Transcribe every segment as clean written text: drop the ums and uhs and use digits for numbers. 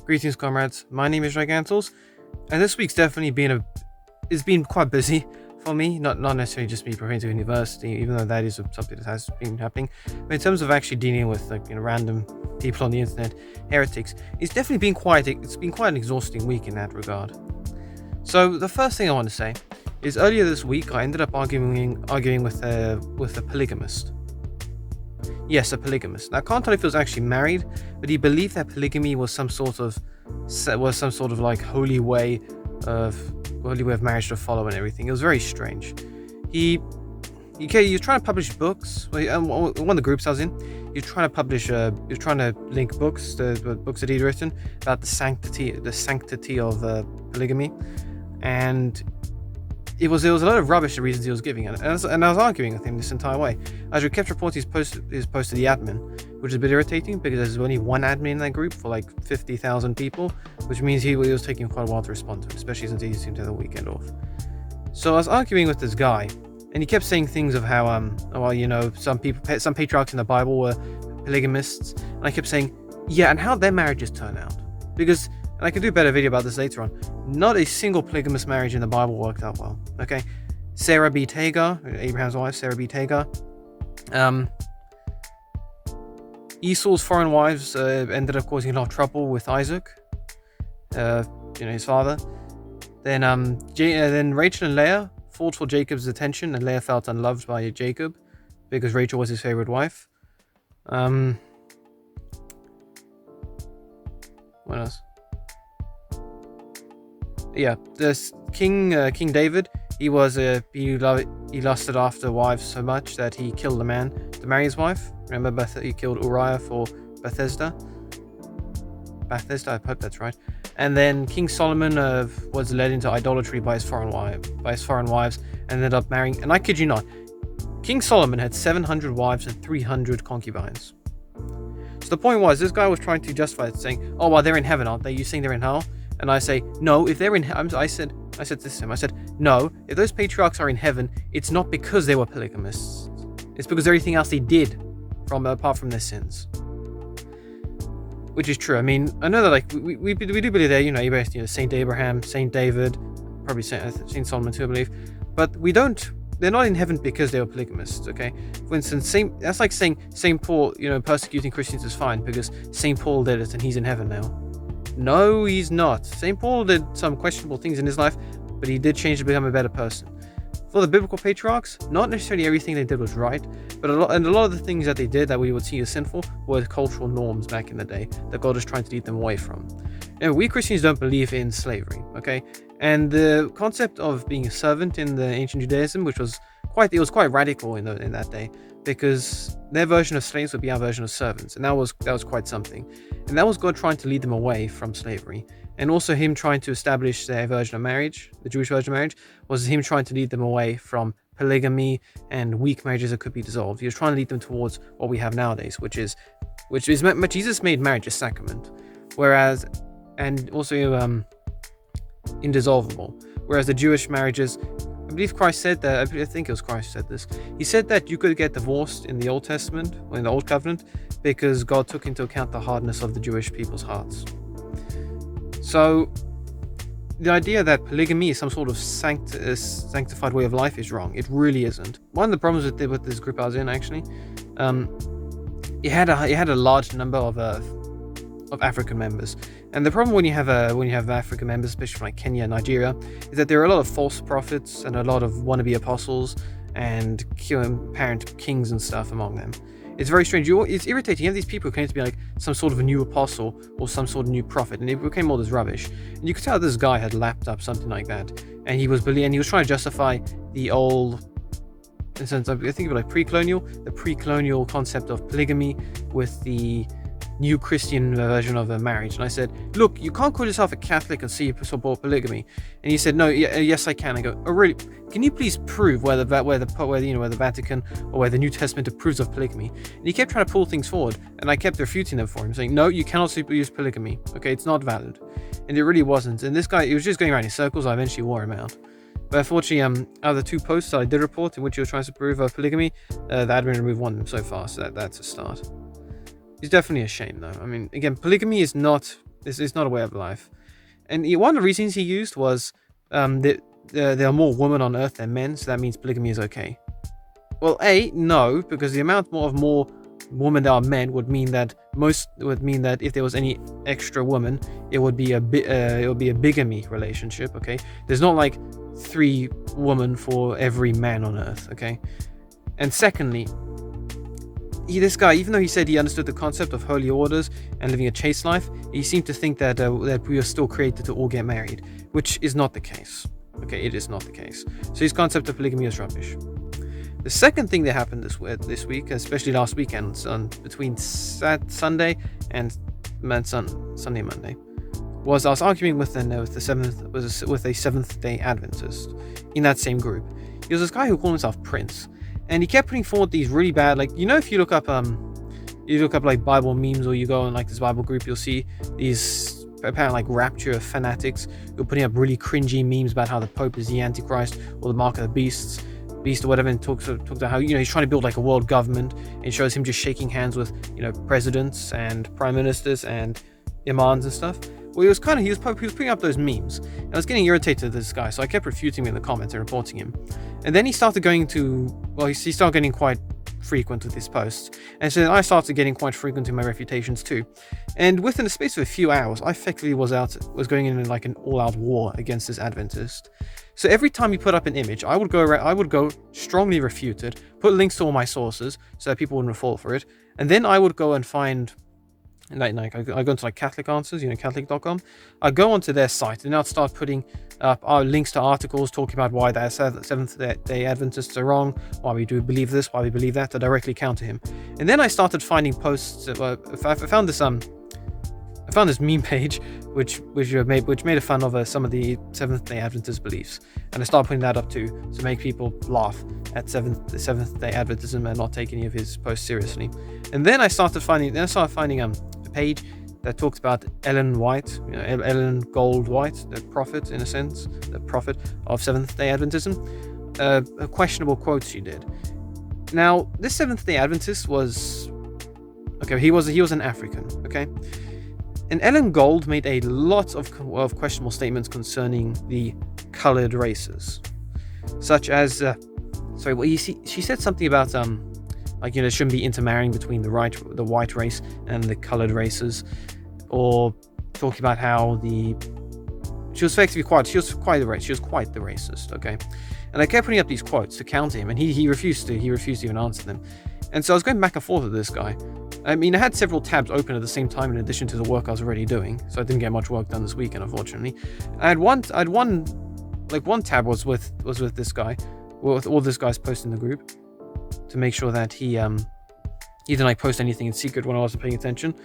Greetings, comrades. My name is Gigantles, and this week's definitely it's been quite busy for me. Not necessarily just me preparing to university, even though that is something that has been happening. But in terms of actually dealing with random people on the internet, heretics, it's definitely been quite an exhausting week in that regard. So the first thing I want to say is earlier this week I ended up arguing with a polygamist. Yes, a polygamist. Now, I can't tell if he was actually married, but he believed that polygamy was some sort of like holy way of marriage to follow and everything. It was very strange. He was trying to publish books. One of the groups I was in, he was trying to link books, the books that he'd written about the sanctity of polygamy, and it was a lot of rubbish, the reasons he was giving, and I was arguing with him this entire way. As we kept reporting his post to the admin, which is a bit irritating because there's only one admin in that group for like 50,000 people, which means he was taking quite a while to respond to it, especially since he seemed to have the weekend off. So I was arguing with this guy, and he kept saying things of how some patriarchs in the Bible were polygamists, and I kept saying, yeah, and how their marriages turn out, because. And I could do a better video about this later on. Not a single polygamous marriage in the Bible worked out well. Okay, Sarah beat Hagar, Abraham's wife. Sarah beat Hagar. Esau's foreign wives ended up causing a lot of trouble with Isaac, his father. Then Rachel and Leah fought for Jacob's attention, and Leah felt unloved by Jacob because Rachel was his favorite wife. What else? Yeah, this King David, he lusted after wives so much that he killed a man to marry his wife. Remember, he killed Uriah for Bethesda, I hope that's right. And then King Solomon was led into idolatry by his foreign wives, and ended up marrying. And I kid you not, King Solomon had 700 wives and 300 concubines. So the point was, this guy was trying to justify it, saying, "Oh, well, they're in heaven, aren't they? You saying they're in hell?" And I say, no, if they're in heaven, I said this to him, I said, no, if those patriarchs are in heaven, it's not because they were polygamists. It's because everything else they did apart from their sins. Which is true. I mean, I know that we do believe that, Saint Abraham, Saint David, probably Saint Solomon too, I believe. But they're not in heaven because they were polygamists, okay? For instance, that's like saying Saint Paul, persecuting Christians is fine because Saint Paul did it and he's in heaven now. No, he's not. St. Paul did some questionable things in his life, but he did change to become a better person. For the biblical patriarchs, not necessarily everything they did was right, but a lot of the things that they did that we would see as sinful were cultural norms back in the day that God is trying to lead them away from. We Christians don't believe in slavery, okay? And the concept of being a servant in the ancient Judaism, which was quite radical in that day, because their version of slaves would be our version of servants, and that was quite something. And that was God trying to lead them away from slavery, and also him trying to establish their version of marriage. The Jewish version of marriage was him trying to lead them away from polygamy and weak marriages that could be dissolved. He was trying to lead them towards what we have nowadays, which is Jesus made marriage a sacrament, and also indissoluble. Whereas the Jewish marriages, I believe Christ said that, I think it was Christ who said this. He said that you could get divorced in the Old Testament, or in the Old Covenant, because God took into account the hardness of the Jewish people's hearts. So, the idea that polygamy is some sort of sanctified way of life is wrong. It really isn't. One of the problems with this group I was in, actually, it had a large number of African members. And the problem when you have African members, especially from like Kenya and Nigeria, is that there are a lot of false prophets and a lot of wannabe apostles and apparent kings and stuff among them. It's very strange. It's irritating. You have these people who claim to be like some sort of a new apostle or some sort of new prophet, and it became all this rubbish. And you could tell this guy had lapped up something like that, and he was trying to justify the old, in a sense, I think of like the pre-colonial concept of polygamy with the new Christian version of a marriage. And I said, look, you can't call yourself a Catholic and say you support polygamy. And he said, no, yes I can. I go, oh really? Can you please prove where the Vatican or where the New Testament approves of polygamy? And he kept trying to pull things forward, and I kept refuting them for him, saying, no, you cannot use polygamy. Okay, it's not valid. And it really wasn't. And this guy, he was just going around in circles. I eventually wore him out. But unfortunately, out of the two posts I did report in which he was trying to prove polygamy, the admin removed one of them so far, so that's a start. It's definitely a shame, though. I mean, again, polygamy is not It's not a way of life. And one of the reasons he used was that there are more women on Earth than men, so that means polygamy is okay. Well, no, because the amount more women there are men would mean that if there was any extra women, it would be a bigamy relationship. Okay, there's not like 3 women for every man on Earth. Okay, and secondly, this guy, even though he said he understood the concept of holy orders and living a chaste life, he seemed to think that we are still created to all get married, which is not the case. Okay, it is not the case. So his concept of polygamy is rubbish. The second thing that happened this week, especially last weekend, between Sunday and Sunday Monday, was I was arguing with a Seventh-day Adventist in that same group. He was this guy who called himself Prince, and he kept putting forward these really bad, like, you know, if you look up like Bible memes, or you go in like this Bible group, you'll see these apparent like rapture fanatics who are putting up really cringy memes about how the Pope is the Antichrist or the mark of the beast or whatever, and talks about how, you know, he's trying to build like a world government, and it shows him just shaking hands with, you know, presidents and prime ministers and imams and stuff. Well, he was putting up those memes, and I was getting irritated with this guy, so I kept refuting him in the comments and reporting him. And then he started he started getting quite frequent with his posts, and so then I started getting quite frequent in my refutations too. And within the space of a few hours, I effectively was going in like an all-out war against this Adventist. So every time he put up an image, I would go strongly refute it, put links to all my sources so that people wouldn't fall for it, and then I would go and find, I go into like Catholic Answers, you know, Catholic.com. I go onto their site, and I'd start putting up links to articles talking about why the Seventh-day Adventists are wrong, why we do believe this, why we believe that, to directly counter him. And then I started finding posts. I found this meme page which made a fun of some of the Seventh-day Adventist beliefs, and I started putting that up too to make people laugh at Seventh-day Adventism and not take any of his posts seriously. And then I started finding a page that talks about Ellen White, you know, Ellen Gold White, the prophet, in a sense, the prophet of Seventh-day Adventism. Questionable quotes she did. Now, this Seventh-day Adventist was he was an African, okay. And Ellen Gold made a lot of questionable statements concerning the colored races, such as, she said something about like, you know, shouldn't be intermarrying between the white race and the colored races, or talking about how she was quite the racist, okay. And I kept putting up these quotes to counter him, and he refused to even answer them. And so I was going back and forth with this guy. I mean, I had several tabs open at the same time in addition to the work I was already doing, so I didn't get much work done this weekend, unfortunately. One tab was with this guy, with all this guy's posts in the group, to make sure that he didn't like post anything in secret when I wasn't paying attention.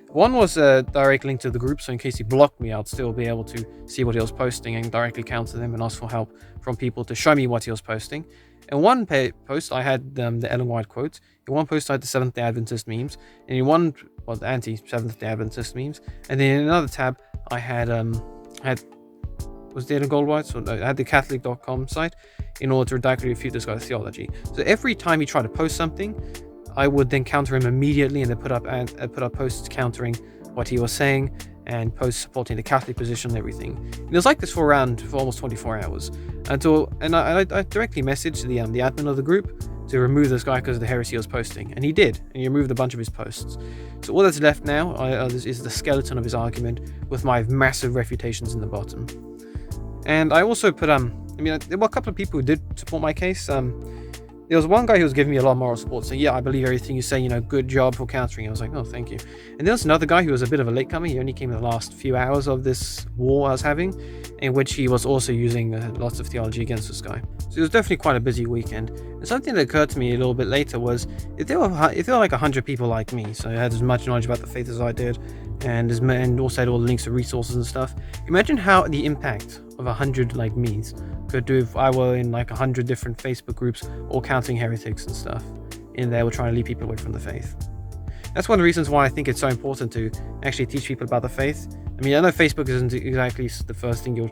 One was a direct link to the group, so in case he blocked me, I'd still be able to see what he was posting and directly counter them and ask for help from people to show me what he was posting. In one post, I had the Ellen White quotes. In one post, I had the Seventh-day Adventist memes. And in one, the anti-Seventh-day Adventist memes. And then in another tab, I had was the Ellen Gold White? So I had the Catholic.com site in order to directly refute this guy's theology. So every time he tried to post something, I would then counter him immediately, and then put up posts countering what he was saying, and posts supporting the Catholic position and everything. And it was like this for almost 24 hours I directly messaged the admin of the group to remove this guy because of the heresy he was posting, and he did, and he removed a bunch of his posts. So all that's left now is the skeleton of his argument with my massive refutations in the bottom. And I also put there were a couple of people who did support my case. There was one guy who was giving me a lot of moral support, saying, yeah, I believe everything you say, you know, good job for countering. I was like, oh, thank you. And there was another guy who was a bit of a latecomer. He only came in the last few hours of this war I was having, in which he was also using lots of theology against this guy. So it was definitely quite a busy weekend. And something that occurred to me a little bit later was, if there were like 100 people like me, so I had as much knowledge about the faith as I did, and also had all the links to resources and stuff, imagine how the impact of 100 like me's could do if I were in like 100 different Facebook groups all counting heretics and stuff in there, or trying to lead people away from the faith. That's one of the reasons why I think it's so important to actually teach people about the faith. I mean, I know Facebook isn't exactly the first thing you'll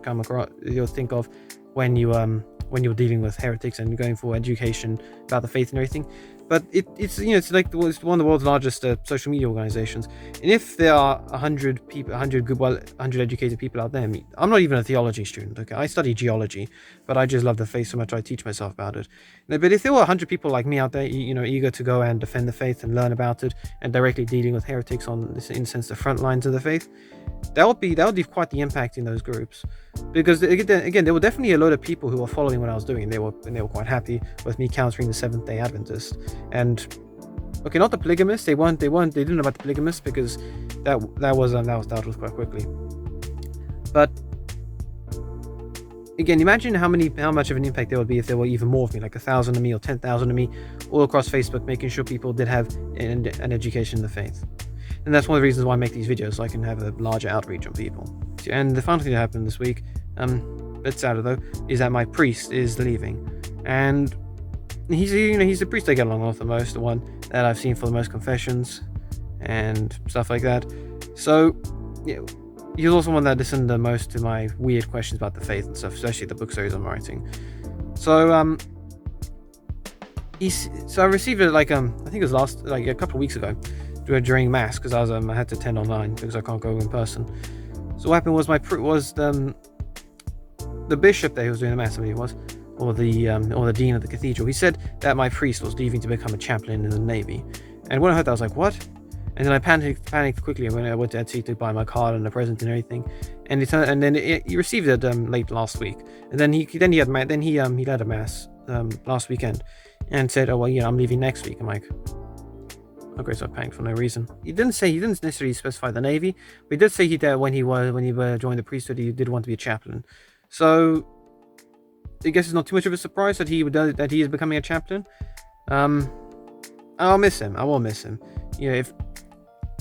think of when you're dealing with heretics and going for education about the faith and everything, But it's it's like it's one of the world's largest social media organizations. And if there are 100 people, 100 good, 100 educated people out there, I mean, I'm not even a theology student. Okay, I study geology, but I just love the faith so much I teach myself about it. But if there were 100 people like me out there, eager to go and defend the faith and learn about it, and directly dealing with heretics on this, in a sense, the front lines of the faith, that would be quite the impact in those groups. Because again, there were definitely a lot of people who were following what I was doing. They were quite happy with me countering the Seventh-day Adventist. And okay, not the Polygamist. They didn't know about the Polygamist because that was dealt with quite quickly. But again, imagine how much of an impact there would be if there were even more of me, like 1,000 of me or 10,000 of me, all across Facebook, making sure people did have an education in the faith. And that's one of the reasons why I make these videos, so I can have a larger outreach on people. And the final thing that happened this week, bit sadder though, is that my priest is leaving, and he's the priest I get along with the most, the one that I've seen for the most confessions and stuff like that. So yeah, he's also one that listened the most to my weird questions about the faith and stuff, especially the book series I'm writing. So I received it I think it was a couple of weeks ago during mass, because I had to attend online because I can't go in person. So what happened was the bishop there who was doing the mass, I believe it was, or the dean of the cathedral. He said that my priest was leaving to become a chaplain in the Navy. And when I heard that, I was like, what? And then I panicked quickly when I went to Etsy to buy my card and a present and everything. And he received it late last week. And then he led a mass last weekend and said, oh well, I'm leaving next week. I'm like, okay, so I panicked for no reason. He didn't necessarily specify the Navy, but he did say when he joined the priesthood, he did want to be a chaplain. So I guess it's not too much of a surprise that he is becoming a chaplain. I'll miss him. I will miss him.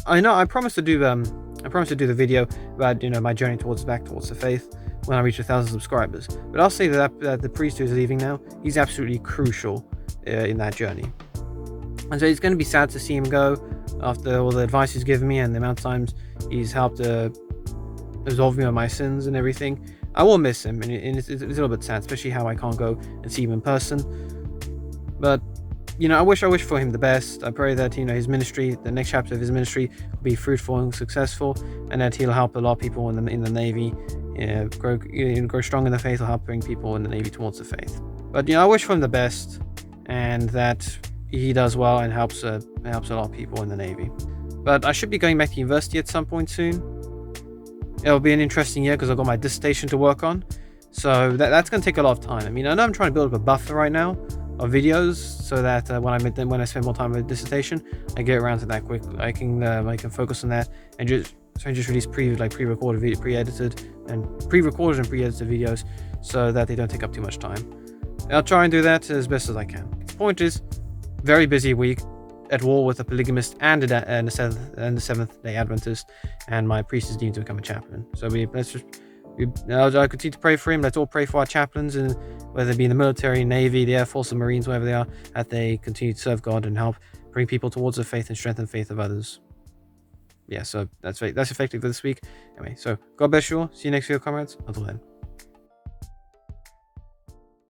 I promised to do the video about my journey back towards the faith when I reach 1,000 subscribers. But I'll say that the priest who's leaving now, he's absolutely crucial in that journey. And so it's going to be sad to see him go after all the advice he's given me and the amount of times he's helped absolve me of my sins and everything. I will miss him, and it's a little bit sad, especially how I can't go and see him in person. But I wish for him the best. I pray that his ministry, the next chapter of his ministry, will be fruitful and successful, and that he'll help a lot of people in the Navy grow strong in the faith, or help bring people in the Navy towards the faith. But I wish for him the best, and that he does well and helps a lot of people in the Navy. But I should be going back to university at some point soon. It'll be an interesting year because I've got my dissertation to work on, so that's going to take a lot of time. I mean, I know I'm trying to build up a buffer right now of videos so that when I spend more time with dissertation, I get around to that quickly. I can focus on that and just release pre-recorded, pre-edited and pre-edited videos so that they don't take up too much time. I'll try and do that as best as I can. The point is, very busy week, at war with a polygamist and the Seventh-day Adventist, and my priest is deemed to become a chaplain. So I continue to pray for him. Let's all pray for our chaplains, and whether it be in the military, Navy, the Air Force, the Marines, wherever they are, that they continue to serve God and help bring people towards the faith and strengthen the faith of others. Yeah, so that's effective for this week. Anyway, so God bless you all. See you next video, comrades. Until then.